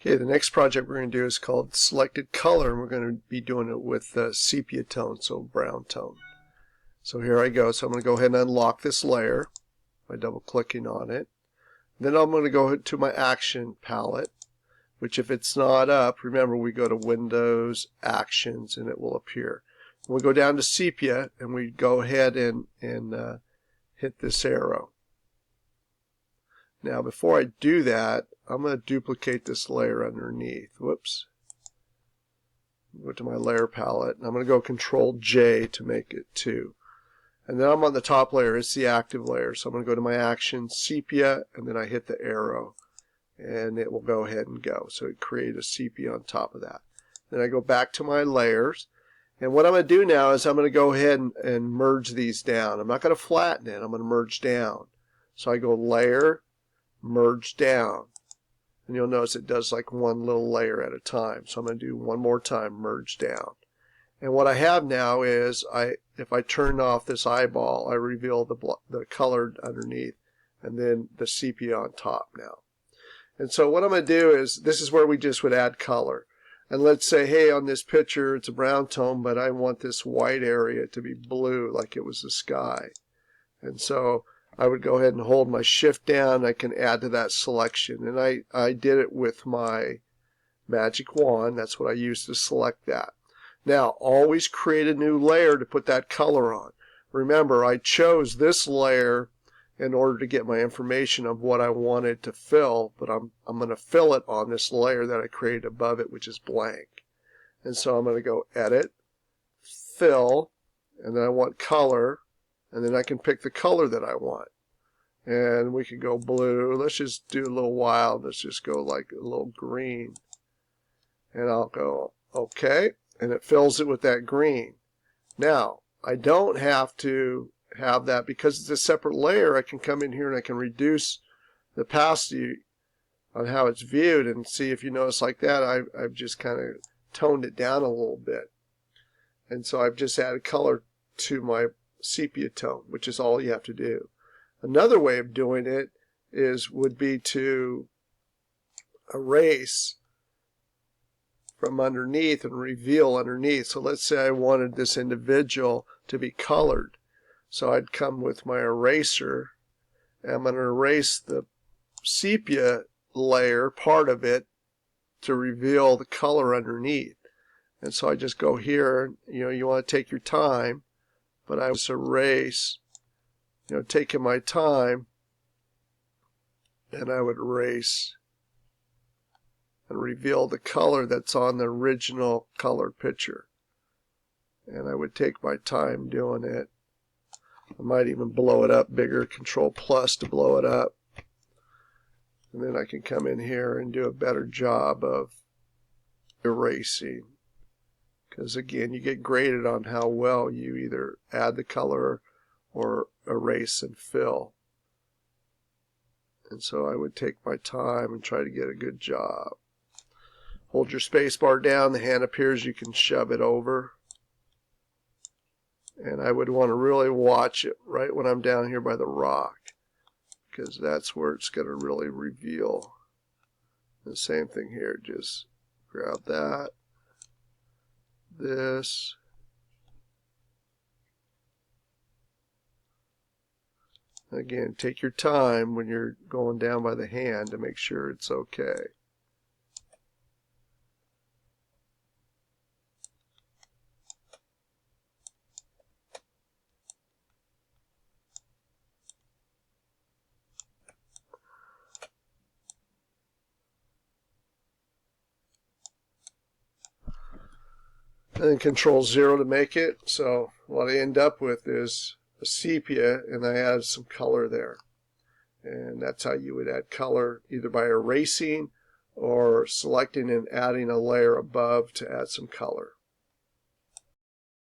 Okay, the next project we're going to do is called Selected Color, and we're going to be doing it with sepia tone, so brown tone. So here I go. So I'm going to go ahead and unlock this layer by double clicking on it. Then I'm going to go to my action palette, which if it's not up, remember we go to Windows, Actions, and it will appear. We go down to Sepia and we go ahead and hit this arrow. Now before I do that, I'm going to duplicate this layer underneath. Whoops. Go to my layer palette and I'm going to go Control J to make it 2. And then I'm on the top layer, it's the active layer. So I'm going to go to my action, Sepia, and then I hit the arrow and it will go ahead and go. So it created a sepia on top of that. Then I go back to my layers. And what I'm going to do now is I'm going to go ahead and merge these down. I'm not going to flatten it, I'm going to merge down. So I go Layer, Merge Down. And you'll notice it does like one little layer at a time. So I'm going to do one more time, Merge Down. And what I have now is, if I turn off this eyeball, I reveal the colored underneath and then the sepia on top now. And so what I'm going to do is, this is where we just would add color. And let's say, hey, on this picture it's a brown tone, but I want this white area to be blue like it was the sky. And so I would go ahead and hold my shift down. I can add to that selection. And I did it with my magic wand. That's what I used to select that. Now, always create a new layer to put that color on. Remember, I chose this layer in order to get my information of what I wanted to fill, but I'm going to fill it on this layer that I created above it, which is blank. And so I'm going to go Edit, Fill, and then I want Color, and then I can pick the color that I want. And we can go blue. Let's just do a little wild. Let's just go like a little green. And I'll go OK, and it fills it with that green. Now, I don't have to have that because it's a separate layer. I can come in here and I can reduce the opacity on how it's viewed, and see if you notice like that I've just kind of toned it down a little bit. And so I've just added color to my sepia tone, which is all you have to do. Another way of doing it would be to erase from underneath and reveal underneath. So let's say I wanted this individual to be colored. So I'd come with my eraser, and I'm going to erase the sepia layer, part of it, to reveal the color underneath. And so I just go here, you want to take your time, but I just erase, taking my time, and I would erase and reveal the color that's on the original color picture. And I would take my time doing it. I might even blow it up bigger, Control Plus to blow it up. And then I can come in here and do a better job of erasing. Because again, you get graded on how well you either add the color or erase and fill. And so I would take my time and try to get a good job. Hold your space bar down, the hand appears, you can shove it over. And I would want to really watch it right when I'm down here by the rock, because that's where it's going to really reveal. The same thing here, just grab that, this, again, take your time when you're going down by the hand to make sure it's okay. And then Control 0 to make it. So what I end up with is a sepia, and I add some color there. And that's how you would add color, either by erasing or selecting and adding a layer above to add some color.